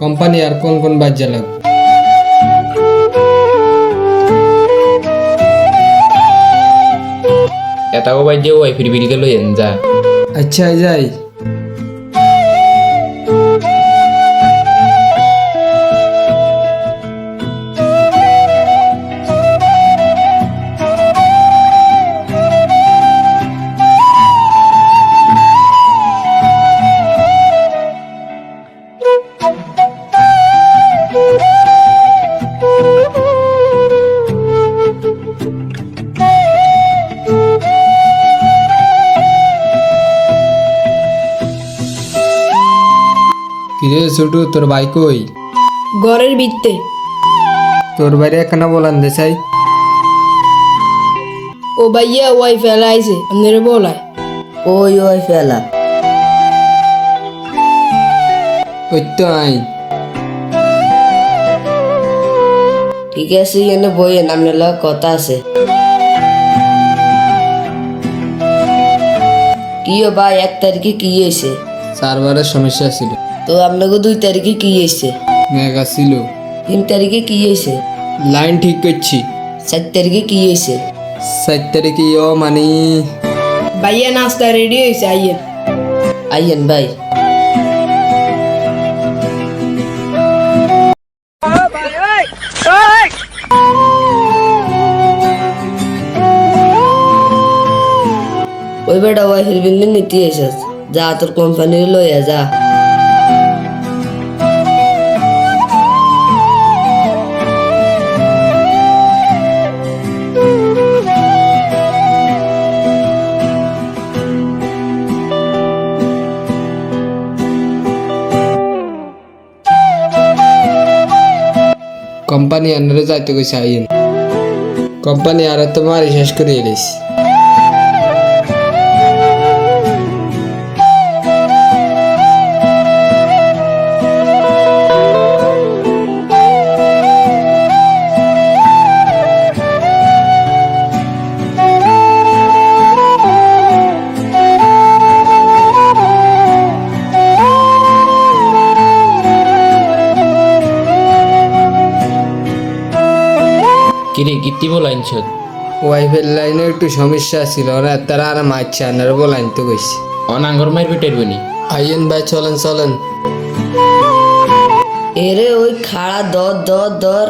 Company আর কোন কোন বাজ্যা লাগবে? এটাও বাই যে ওয়াইফের বিলকে লইয়েন যা। আচ্ছা যাই। কিরে ছোটু, তোর ভাই কই? ঘরের ভিত্তে তোর বাইরে একখানা বলান দে চাই। ও ভাইয়া ওয়াই ফেলাইছে আপনার বলায়। ওই ফেলা ওই তো আই। ঠিক আছে এনে বইয়েন আপনার লগে কথা আছে। কি ও ভাই 1 তারিখে কি হয়েছে? সার্ভারের সমস্যা ছিল। তো আপনাকে 2 তারিখে কি হয়েছে? মেঘা ছিল। 3 তারিখে কি হয়েছে? লাইন ঠিক করছি। 4 তারিখে কি হয়েছে? 7 তারিখে মানে ভাইয়া নাস্তা রেডি হয়েছে আইয়েন। আইয়েন ভাই। ওই বেটা ওয়াইফের বিল নিতে এসেছ, যা তোর কোম্পানির লইয়া যা। কোম্পানি আন্ডারে যাইতে কইছে আইন। কোম্পানি আর তো মারি শেষ করে এলিস। কিরে গিত্তি বলাইনছ? ওয়াইফের লাইনে একটু সমস্যা ছিল, ওরা তারা আর মারছে আন্ডারে বলাইন তো কইছে। অনাঙ্গর মাইর বেটের বনি। আইন ভাই চলেন চলেন। এরে ওই খাড়া দর দর দর।